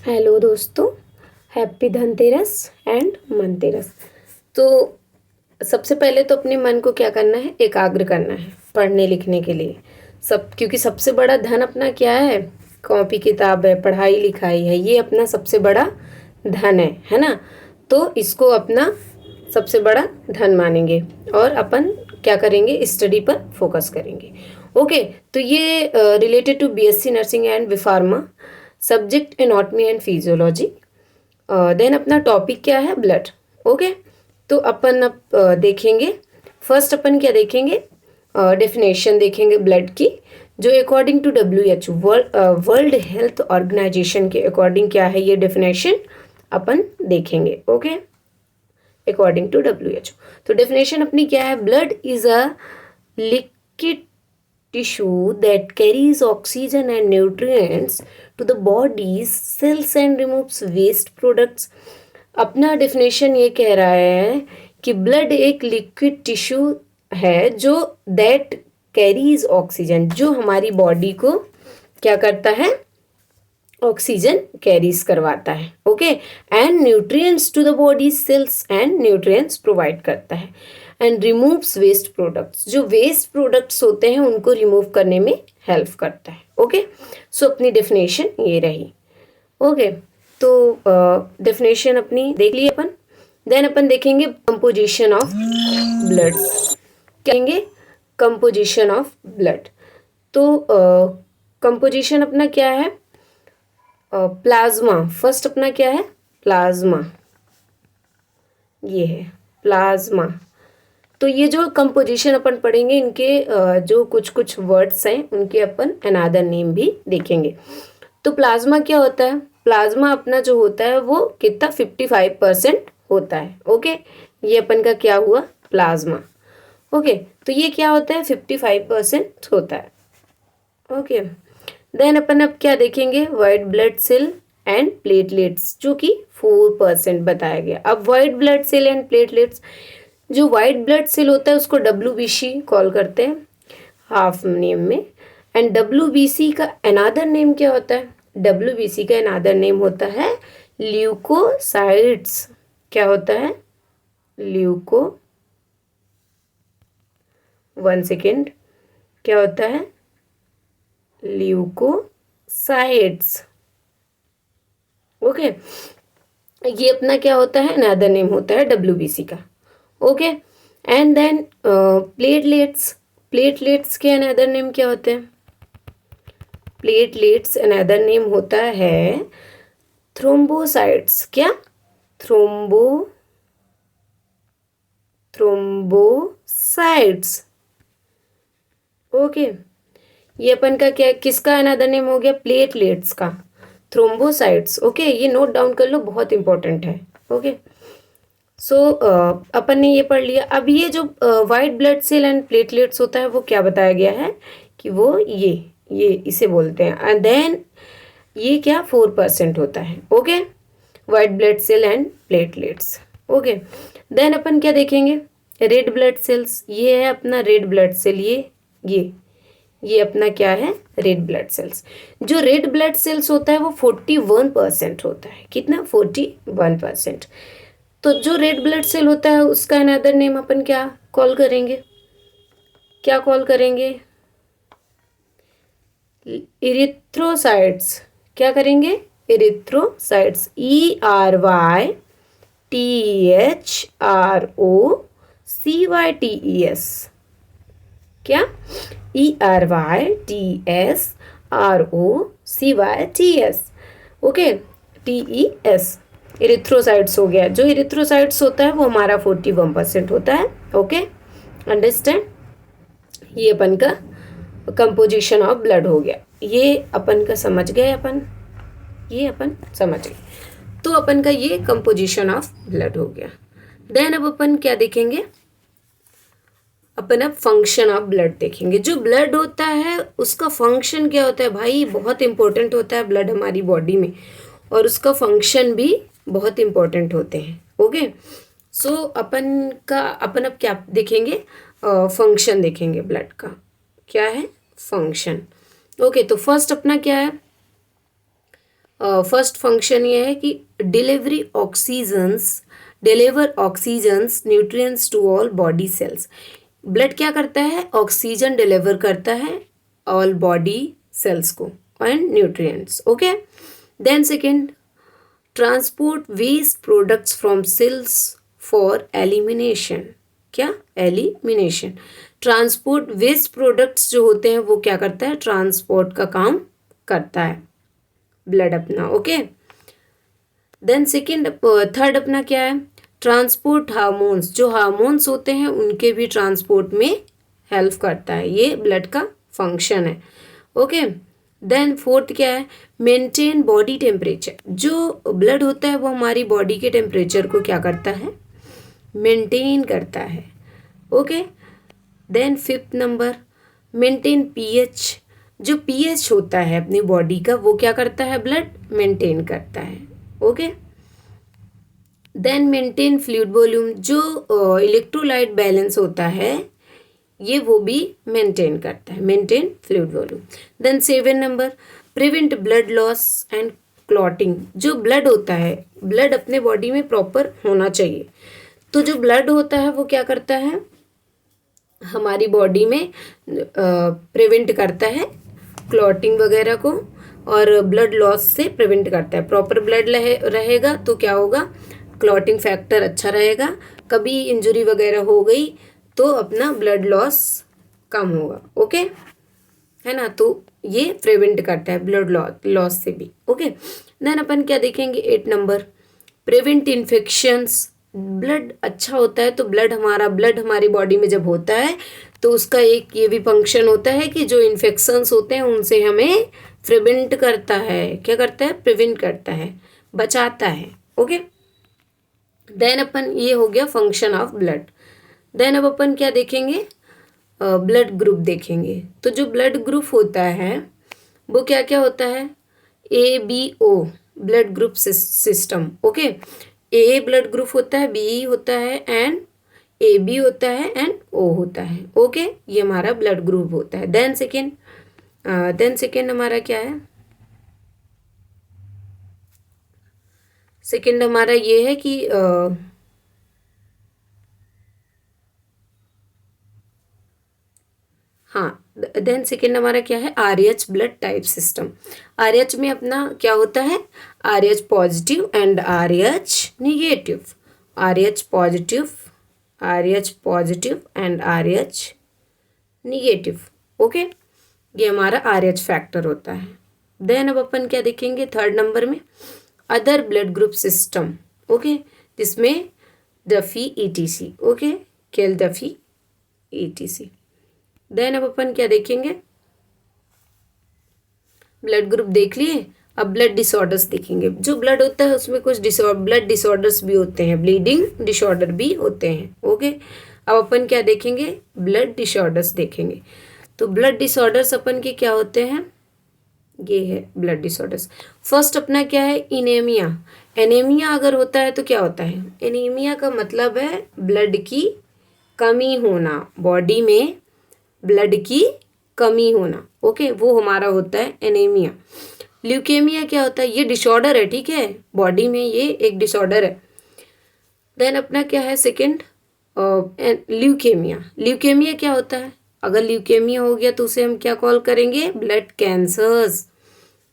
Hello दोस्तों, happy Dhanteras and मनतेरस। तो सबसे पहले तो अपने मन को क्या करना है, एकाग्र करना है पढ़ने लिखने के लिए क्योंकि सबसे बड़ा धन अपना क्या है, कॉपी किताब है, पढ़ाई लिखाई है, ये अपना सबसे बड़ा धन है ना। तो इसको अपना सबसे बड़ा धन मानेंगे और अपन क्या करेंगे, स्टडी पर फोकस करेंगे। ओके, तो ये related to BSc nursing and B Pharma, subject anatomy and physiology. Then अपना टॉपिक क्या है, ब्लड। ओके, तो अपन अब देखेंगे, फर्स्ट अपन क्या देखेंगे, डेफिनेशन देखेंगे ब्लड की, जो according to WHO world health organisation के अकॉर्डिंग क्या है ये डेफिनेशन अपन देखेंगे। Okay, according to WHO। तो डेफिनेशन अपनी क्या है, blood is a liquid tissue that carries oxygen and nutrients to the body's cells and removes waste products। अपना डेफिनेशन ये कह रहा है कि ब्लड एक लिक्विड टिश्यू है जो दैट कैरीज ऑक्सीजन, जो हमारी बॉडी को क्या करता है, ऑक्सीजन कैरीज करवाता है। Okay, and nutrients to the body cells and nutrients provide करता है, एंड रिमूव्स वेस्ट प्रोडक्ट्स, जो वेस्ट प्रोडक्ट्स होते हैं उनको रिमूव करने में हेल्प करता है। ओके, सो अपनी डेफिनेशन ये रही। ओके, तो डेफिनेशन अपनी देख ली अपन। देन अपन देखेंगे कंपोजिशन ऑफ ब्लड। कहेंगे कंपोजिशन ऑफ ब्लड। तो कंपोजिशन अपना क्या है, प्लाज्मा। फर्स्ट अपना क्या है, प्लाज्मा, ये है प्लाज्मा। तो ये जो कंपोजिशन अपन पढ़ेंगे, इनके जो कुछ कुछ वर्ड्स हैं उनके अपन अनादर नेम भी देखेंगे। तो प्लाज्मा क्या होता है, प्लाज्मा अपना जो होता है वो कितना 55% होता है। ओके, ये अपन का क्या हुआ, प्लाज्मा। ओके, तो ये क्या होता है, 55% होता है। ओके, देन अपन अब क्या देखेंगे, white blood cell and platelets, जो कि 4% बताया गया। अब white blood cell and platelets, जो वाइट ब्लड सेल होता है उसको WBC कॉल करते हैं हाफ नेम में, एंड WBC का अनादर नेम क्या होता है, WBC का अनादर नेम होता है ल्यूकोसाइट्स। क्या होता है, वन सेकेंड, क्या होता है, ल्यूकोसाइट्स। ओके, ये अपना क्या होता है, अनदर नेम होता है WBC का। Okay, and then platelets, platelets के अनदर नेम क्या होते हैं, प्लेटलेट्स अनदर नेम होता है थ्रोम्बोसाइट्स। क्या, थ्रोम्बोसाइट्स। ओके, ये अपन का क्या, किसका अनदर नेम हो गया, प्लेटलेट्स का, थ्रोम्बोसाइट्स। ओके, ये नोट डाउन कर लो, बहुत इंपॉर्टेंट है। ओके, सो अपन ने ये पढ़ लिया। अब ये जो white blood cell and platelets होता है वो क्या बताया गया है कि वो ये इसे बोलते हैं, एंड देन ये क्या 4% होता है। Okay, white blood cell and platelets. Okay, then अपन क्या देखेंगे, रेड ब्लड सेल्स, ये है अपना रेड ब्लड सेल, ये अपना क्या है, रेड ब्लड सेल्स। जो रेड ब्लड सेल्स होता है वो 41% होता है। कितना, 41%। तो जो रेड ब्लड सेल होता है उसका अनदर नेम अपन क्या कॉल करेंगे, क्या कॉल करेंगे, इरिथ्रोसाइट्स। क्या करेंगे, इरिथ्रोसाइट्स, ERYTHROCYTES। क्या, ERYTSROCYTES। ओके, TES, इरिथ्रोसाइट्स हो गया। जो इरिथ्रोसाइट्स होता है वो हमारा 41% होता है। ओके, अंडरस्टैंड, ये अपन का कंपोजिशन ऑफ ब्लड हो गया। ये अपन का समझ गए, ये अपन समझ गए। तो अपन का ये कंपोजिशन ऑफ ब्लड हो गया। देन अब अपन क्या देखेंगे, अपन अब फंक्शन ऑफ ब्लड देखेंगे। जो ब्लड होता है उसका फंक्शन क्या होता है भाई, बहुत इंपॉर्टेंट होता है ब्लड हमारी बॉडी में, और उसका फंक्शन भी बहुत इंपॉर्टेंट होते हैं। ओके, सो अपन अब क्या देखेंगे, फंक्शन देखेंगे ब्लड का, क्या है फंक्शन। ओके, तो फर्स्ट अपना क्या है, फर्स्ट फंक्शन ये है कि deliver oxygens nutrients to all body cells. Blood क्या करता है? ऑक्सीजन डिलीवर करता है ऑल बॉडी सेल्स को and nutrients. Okay, then second, transport waste products from cells for elimination. क्या? एलिमिनेशन। ट्रांसपोर्ट वेस्ट प्रोडक्ट्स जो होते हैं वो क्या करता है? ट्रांसपोर्ट का काम करता है ब्लड अपना। ओके, देन सेकेंड, थर्ड अपना क्या है? ट्रांसपोर्ट हार्मोन्स, जो हार्मोन्स होते हैं उनके भी ट्रांसपोर्ट में हेल्प करता है, ये ब्लड का फंक्शन है। ओके, देन फोर्थ क्या है? Maintain body temperature. जो ब्लड होता है वो हमारी बॉडी के टेम्परेचर को क्या करता है? मेंटेन करता है। Okay, then fifth number, maintain pH. जो पीएच होता है अपनी बॉडी का वो क्या करता है? ब्लड मेंटेन करता है। Okay, then maintain fluid volume. जो इलेक्ट्रोलाइट बैलेंस होता है ये वो भी मेंटेन करता है, maintain fluid volume. Then 7 number, prevent blood loss and clotting. जो ब्लड होता है, ब्लड अपने बॉडी में प्रॉपर होना चाहिए, तो जो ब्लड होता है वो क्या करता है? हमारी बॉडी में प्रिवेंट करता है क्लॉटिंग वगैरह को, और ब्लड लॉस से प्रिवेंट करता है। प्रॉपर ब्लड रहेगा तो क्या होगा? क्लॉटिंग फैक्टर अच्छा रहेगा, कभी इंजरी वगैरह हो गई तो अपना ब्लड लॉस कम होगा। ओके, है ना, तो ये प्रिवेंट करता है ब्लड लॉस से भी। ओके, देन अपन क्या देखेंगे? 8 नंबर, प्रिवेंट इन्फेक्शंस। ब्लड अच्छा होता है तो ब्लड हमारी बॉडी में जब होता है तो उसका एक ये भी फंक्शन होता है कि जो इन्फेक्शंस होते हैं उनसे हमें प्रिवेंट करता है। क्या करता है? प्रिवेंट करता है, बचाता है। ओके, देन अपन, ये हो गया फंक्शन ऑफ ब्लड। देन अब अपन क्या देखेंगे? ब्लड ग्रुप देखेंगे। तो जो ब्लड ग्रुप होता है वो क्या क्या होता है? ABO blood group system. Okay, A blood group होता है, बी होता है एंड AB होता है एंड O होता है। ओके, ये हमारा ब्लड ग्रुप होता है। देन सेकेंड हमारा क्या है? सेकेंड हमारा ये है कि हाँ, देन सेकेंड हमारा क्या है? RH blood type system. RH में अपना क्या होता है? RH positive and RH negative. RH positive and RH negative. Okay, ये हमारा RH फैक्टर होता है। देन अब अपन क्या देखेंगे? थर्ड नंबर में other blood group system. Okay, जिसमें डफी ETC। ओके, केल डफी ETC। देन अब अपन क्या देखेंगे? ब्लड ग्रुप देख लिए, अब ब्लड डिसऑर्डर्स देखेंगे। जो ब्लड होता है उसमें कुछ ब्लड डिसऑर्डर्स भी होते हैं, ब्लीडिंग डिसऑर्डर भी होते हैं। ओके, अब अपन क्या देखेंगे? ब्लड डिसऑर्डर्स देखेंगे। तो ब्लड डिसऑर्डर्स अपन के क्या होते हैं? ये है ब्लड डिसऑर्डर्स। फर्स्ट अपना क्या है? इनेमिया। एनीमिया अगर होता है तो क्या होता है? एनीमिया का मतलब है ब्लड की कमी होना, बॉडी में ब्लड की कमी होना। ओके, वो हमारा होता है एनीमिया। ल्यूकेमिया क्या होता है? ये डिसऑर्डर है, ठीक है, बॉडी में ये एक डिसऑर्डर है। देन अपना क्या है? Second, leukaemia. ल्यूकेमिया क्या होता है? अगर ल्यूकेमिया हो गया तो उसे हम क्या कॉल करेंगे? Blood cancers.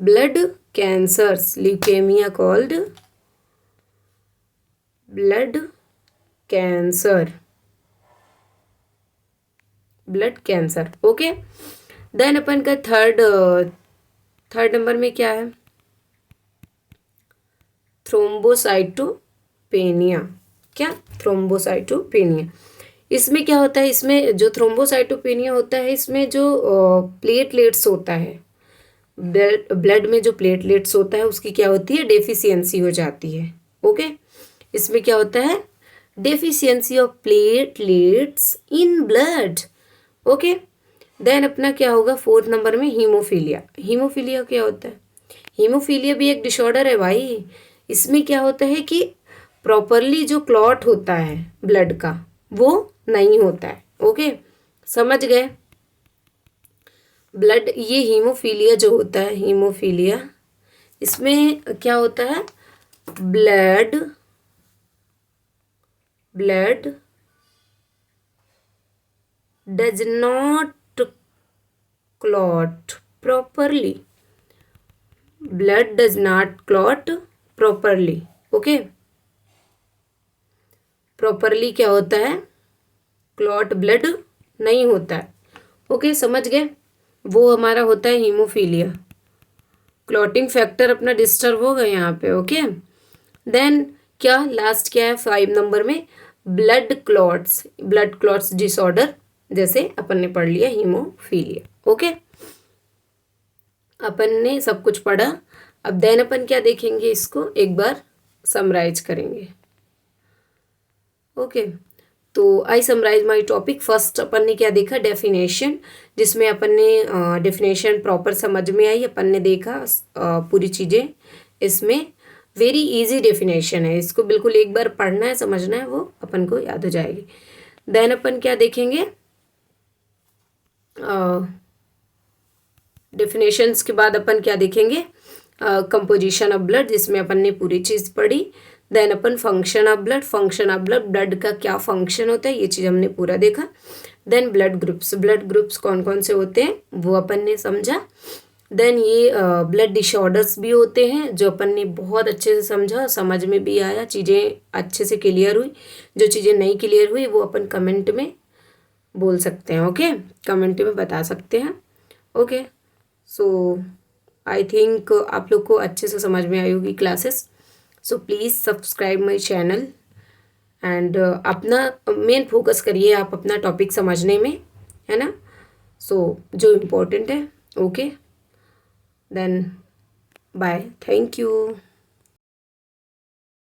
Blood cancers, leukemia called blood cancer. Blood cancer. Okay, then अपन का थर्ड नंबर में क्या है? थ्रोम्बोसाइटोपेनिया। क्या? थ्रोम्बोसाइटोपेनिया। इसमें क्या होता है? इसमें जो थ्रोम्बोसाइटोपेनिया होता है इसमें जो प्लेटलेट्स होता है, ब्लड में जो प्लेटलेट्स होता है उसकी क्या होती है? डेफिशिएंसी हो जाती है। ओके, इसमें क्या होता है? Deficiency of platelets in blood. Okay, then अपना क्या होगा? फोर्थ नंबर में हीमोफीलिया। हीमोफीलिया क्या होता है? हीमोफीलिया भी एक डिसऑर्डर है भाई। इसमें क्या होता है कि प्रॉपरली जो क्लॉट होता है ब्लड का वो नहीं होता है। ओके, समझ गए? ब्लड, ये हीमोफीलिया जो होता है, हीमोफीलिया, इसमें क्या होता है, blood does not clot properly, blood does not clot properly. Okay, properly क्या होता है, क्लॉट ब्लड नहीं होता है। ओके, समझ गए, वो हमारा होता है हीमोफीलिया, क्लॉटिंग फैक्टर अपना डिस्टर्ब होगा यहाँ पे। ओके, देन क्या लास्ट क्या है 5 नंबर में, ब्लड क्लॉट्स डिसऑर्डर, जैसे अपन ने पढ़ लिया हीमोफीलिया। ओके, अपन ने सब कुछ पढ़ा। अब देन अपन क्या देखेंगे, इसको एक बार समराइज करेंगे। ओके, तो आई समराइज माय टॉपिक। फर्स्ट अपन ने क्या देखा, डेफिनेशन, जिसमें अपन ने डेफिनेशन प्रॉपर समझ में आई, अपन ने देखा पूरी चीज़ें। इसमें वेरी इजी डेफिनेशन है, इसको बिल्कुल एक बार पढ़ना है, समझना है, वो अपन को याद हो जाएगी। देन अपन क्या देखेंगे, डेफिनेशंस के बाद अपन क्या देखेंगे, कंपोजिशन ऑफ ब्लड, जिसमें अपन ने पूरी चीज़ पढ़ी। देन अपन फंक्शन ऑफ ब्लड, ब्लड का क्या फंक्शन होता है, ये चीज़ हमने पूरा देखा। देन ब्लड ग्रुप्स कौन कौन से होते हैं वो अपन ने समझा। देन ये ब्लड डिसऑर्डर्स भी होते हैं, जो अपन ने बहुत अच्छे से समझा, समझ में भी आया, चीज़ें अच्छे से क्लियर हुई। जो चीज़ें नहीं क्लियर हुई वो अपन कमेंट में बोल सकते हैं। ओके, कमेंट में बता सकते हैं। ओके, सो आई थिंक आप लोग को अच्छे से समझ में आई होगी classes. So please subscribe my channel and अपना मेन फोकस करिए आप अपना टॉपिक समझने में, है ना। सो जो इम्पोर्टेंट है। Okay, then bye, thank you.